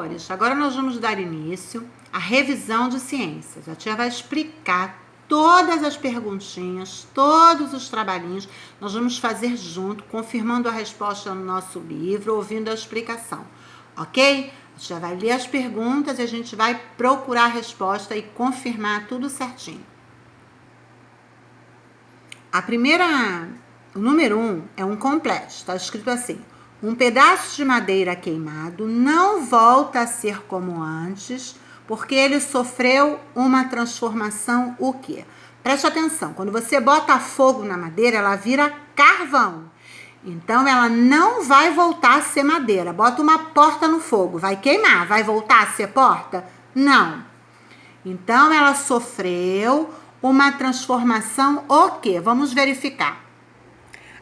amores, agora nós vamos dar início à revisão de ciências. A tia vai explicar todas as perguntinhas, todos os trabalhinhos. Nós vamos fazer junto, confirmando a resposta no nosso livro, ouvindo a explicação, ok? A tia vai ler as perguntas e a gente vai procurar a resposta e confirmar tudo certinho. O número 1 é um completo, está escrito assim: um pedaço de madeira queimado não volta a ser como antes, porque ele sofreu uma transformação, o quê? Preste atenção, quando você bota fogo na madeira, ela vira carvão. Então, ela não vai voltar a ser madeira. Bota uma porta no fogo, vai queimar, vai voltar a ser porta? Não. Então, ela sofreu uma transformação, o quê? Vamos verificar.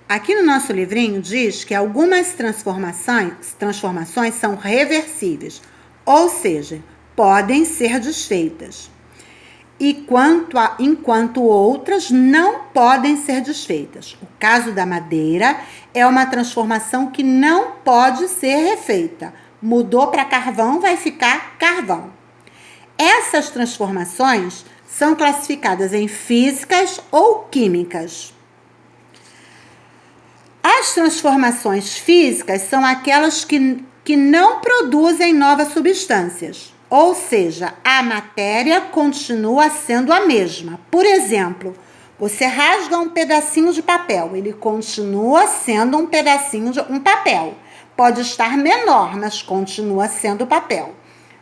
Aqui no nosso livrinho diz que algumas transformações são reversíveis, ou seja, podem ser desfeitas, enquanto outras não podem ser desfeitas. O caso da madeira é uma transformação que não pode ser refeita. Mudou para carvão, vai ficar carvão. Essas transformações são classificadas em físicas ou químicas. As transformações físicas são aquelas que não produzem novas substâncias, ou seja, a matéria continua sendo a mesma. Por exemplo, você rasga um pedacinho de papel, ele continua sendo um pedacinho de um papel. Pode estar menor, mas continua sendo papel.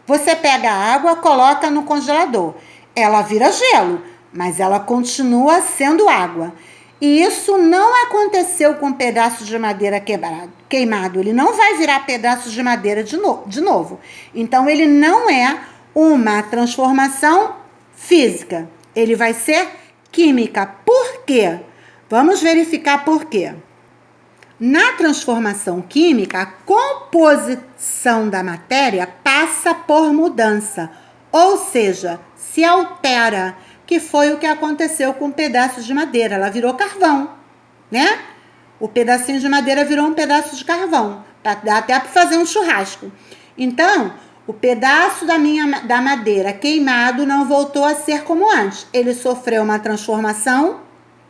Você pega a água, coloca no congelador, ela vira gelo, mas ela continua sendo água. E isso não aconteceu com um pedaço de madeira queimado. Ele não vai virar pedaço de madeira de novo. Então, ele não é uma transformação física. Ele vai ser química. Por quê? Vamos verificar por quê. Na transformação química, a composição da matéria passa por mudança. Ou seja, se altera, que foi o que aconteceu com um pedaço de madeira. Ela virou carvão, né? O pedacinho de madeira virou um pedaço de carvão. Dá até para fazer um churrasco. Então, o pedaço da madeira queimado não voltou a ser como antes. Ele sofreu uma transformação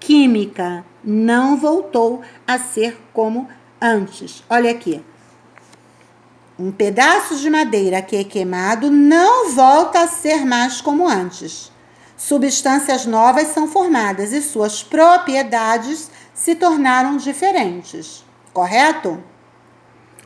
química. Não voltou a ser como antes. Olha aqui. Um pedaço de madeira que é queimado não volta a ser mais como antes. Substâncias novas são formadas e suas propriedades se tornaram diferentes. Correto?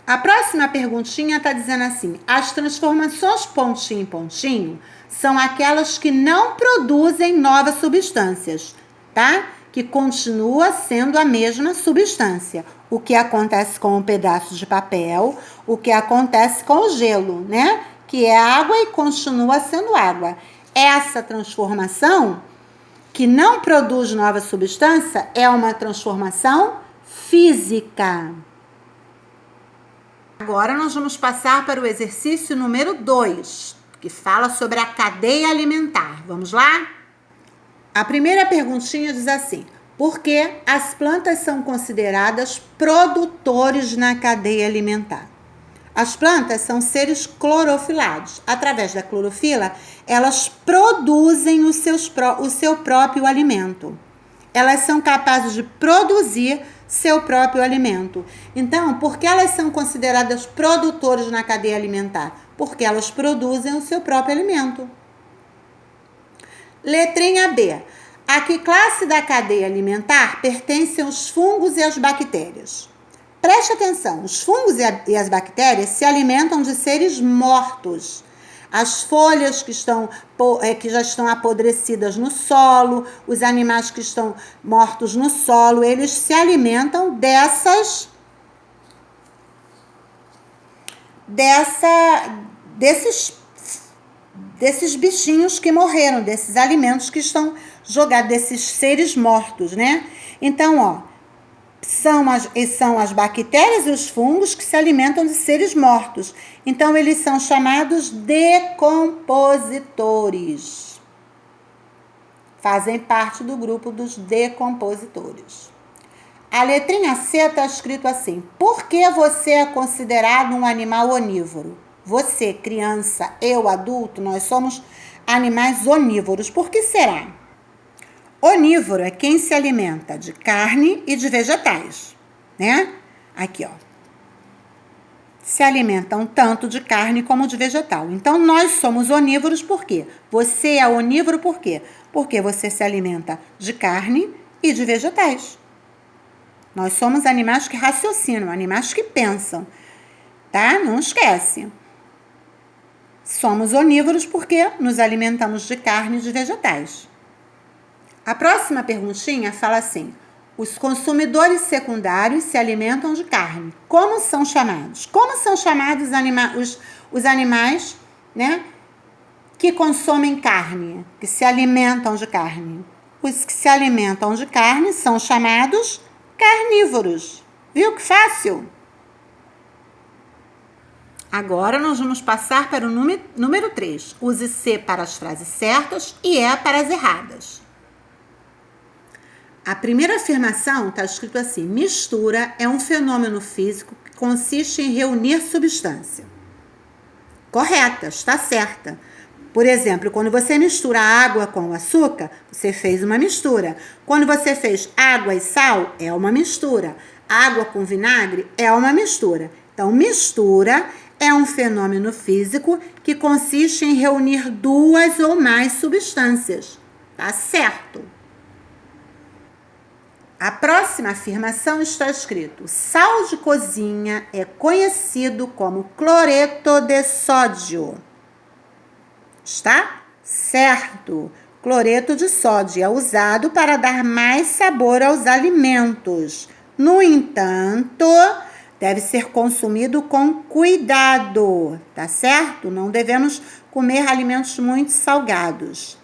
A próxima perguntinha está dizendo assim: as transformações pontinho em pontinho são aquelas que não produzem novas substâncias, tá? Que continua sendo a mesma substância. O que acontece com um pedaço de papel, o que acontece com o gelo, né? Que é água e continua sendo água. Essa transformação, que não produz nova substância, é uma transformação física. Agora nós vamos passar para o exercício número 2, que fala sobre a cadeia alimentar. Vamos lá? A primeira perguntinha diz assim: por que as plantas são consideradas produtores na cadeia alimentar? As plantas são seres clorofilados. Através da clorofila, elas produzem o seu próprio alimento. Elas são capazes de produzir seu próprio alimento. Então, por que elas são consideradas produtores na cadeia alimentar? Porque elas produzem o seu próprio alimento. Letrinha B. A que classe da cadeia alimentar pertencem os fungos e as bactérias? Preste atenção, os fungos e as bactérias se alimentam de seres mortos. As folhas que já estão apodrecidas no solo, os animais que estão mortos no solo, eles se alimentam desses bichinhos que morreram, desses alimentos que estão jogados, desses seres mortos, né? Então, ó, são as bactérias e os fungos que se alimentam de seres mortos. Então, eles são chamados decompositores. Fazem parte do grupo dos decompositores. A letrinha C está escrito assim: por que você é considerado um animal onívoro? você, criança, eu, adulto, nós somos animais onívoros. Por que será? Onívoro é quem se alimenta de carne e de vegetais, né? Aqui, ó. Se alimentam tanto de carne como de vegetal. Então, nós somos onívoros por quê? Você é onívoro por quê? Porque você se alimenta de carne e de vegetais. Nós somos animais que raciocinam, animais que pensam, tá? Não esquece. Somos onívoros porque nos alimentamos de carne e de vegetais. A próxima perguntinha fala assim: os consumidores secundários se alimentam de carne. Como são chamados? Como são chamados os animais, né, que consomem carne, que se alimentam de carne? Os que se alimentam de carne são chamados carnívoros. Viu que fácil? Agora nós vamos passar para o número 3. Use se para as frases certas e é para as erradas. A primeira afirmação está escrito assim: mistura é um fenômeno físico que consiste em reunir substância. Correta, está certa. Por exemplo, quando você mistura água com açúcar, você fez uma mistura. Quando você fez água e sal, é uma mistura. Água com vinagre é uma mistura. Então, mistura é um fenômeno físico que consiste em reunir duas ou mais substâncias. Tá certo. A próxima afirmação está escrito: sal de cozinha é conhecido como cloreto de sódio. Está certo. Cloreto de sódio é usado para dar mais sabor aos alimentos. No entanto, deve ser consumido com cuidado, tá certo? Não devemos comer alimentos muito salgados.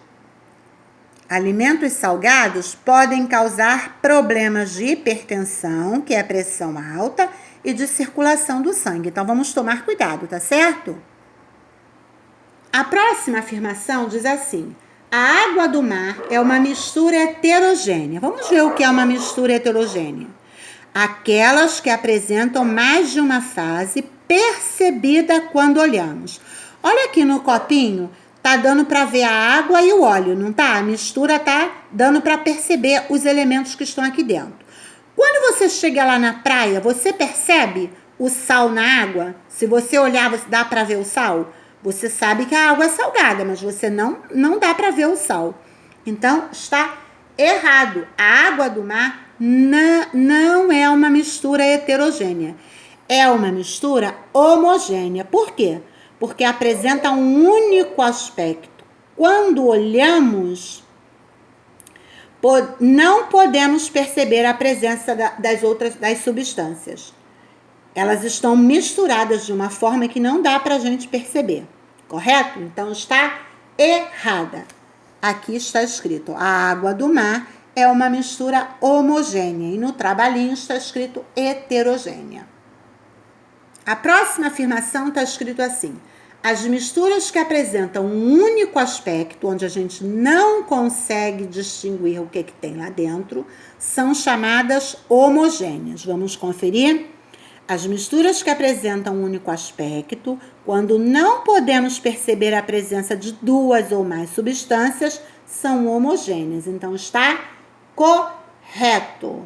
Alimentos salgados podem causar problemas de hipertensão, que é a pressão alta, e de circulação do sangue. Então, vamos tomar cuidado, tá certo? A próxima afirmação diz assim: a água do mar é uma mistura heterogênea. Vamos ver o que é uma mistura heterogênea. Aquelas que apresentam mais de uma fase percebida quando olhamos. Olha aqui no copinho, tá dando para ver a água e o óleo, não tá? A mistura tá dando para perceber os elementos que estão aqui dentro. Quando você chega lá na praia, você percebe o sal na água? Se você olhar, dá para ver o sal? Você sabe que a água é salgada, mas você não dá para ver o sal. Então, está errado. A água do mar não é uma mistura heterogênea. É uma mistura homogênea. Por quê? Porque apresenta um único aspecto. Quando olhamos, não podemos perceber a presença das substâncias. Elas estão misturadas de uma forma que não dá para a gente perceber, correto? Então, está errada. Aqui está escrito: a água do mar é uma mistura homogênea. E no trabalhinho está escrito heterogênea. A próxima afirmação está escrito assim: as misturas que apresentam um único aspecto, onde a gente não consegue distinguir o que tem lá dentro, são chamadas homogêneas. Vamos conferir? As misturas que apresentam um único aspecto, quando não podemos perceber a presença de duas ou mais substâncias, são homogêneas. Então, está correto.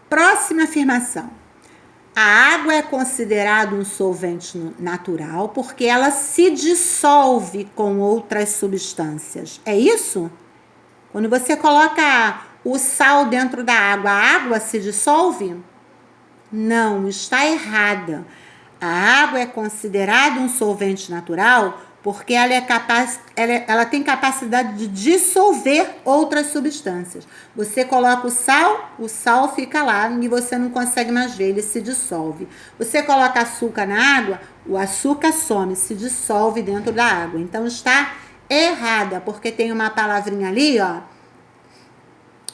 Próxima afirmação. A água é considerada um solvente natural porque ela se dissolve com outras substâncias. É isso? Quando você coloca o sal dentro da água, a água se dissolve? Não, está errada. A água é considerada um solvente natural porque ela tem capacidade de dissolver outras substâncias. Você coloca o sal fica lá e você não consegue mais ver, ele se dissolve. Você coloca açúcar na água, o açúcar some, se dissolve dentro da água. Então, está errada, porque tem uma palavrinha ali, ó,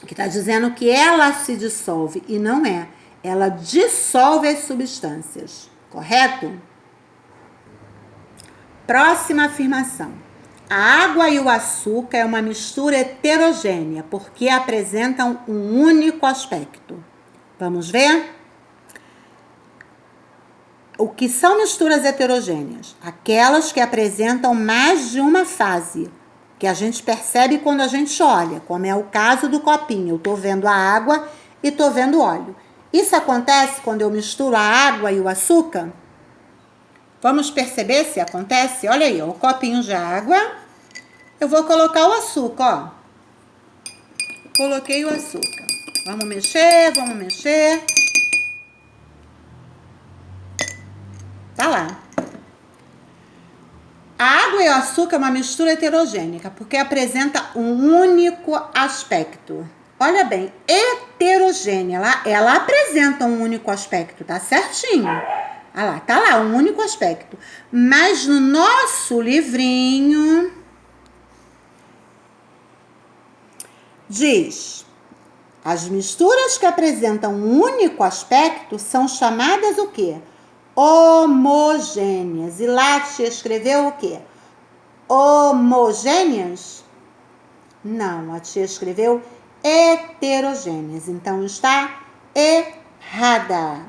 que está dizendo que ela se dissolve, e não é. Ela dissolve as substâncias, correto? Próxima afirmação. A água e o açúcar é uma mistura heterogênea, porque apresentam um único aspecto. Vamos ver? O que são misturas heterogêneas? Aquelas que apresentam mais de uma fase, que a gente percebe quando a gente olha, como é o caso do copinho. Eu estou vendo a água e estou vendo óleo. Isso acontece quando eu misturo a água e o açúcar? Vamos perceber se acontece? Olha aí, ó, o copinho de água. Eu vou colocar o açúcar, ó. Coloquei o açúcar. Vamos mexer, vamos mexer. Tá lá. A água e o açúcar é uma mistura heterogênica, porque apresenta um único aspecto. Olha bem, heterogênea, ela apresenta um único aspecto, tá certinho? Olha lá, tá lá, um único aspecto. Mas no nosso livrinho diz: as misturas que apresentam um único aspecto são chamadas o quê? Homogêneas. E lá te escreveu o quê? Homogêneas? Não, a tia escreveu heterogêneas. Então está errada.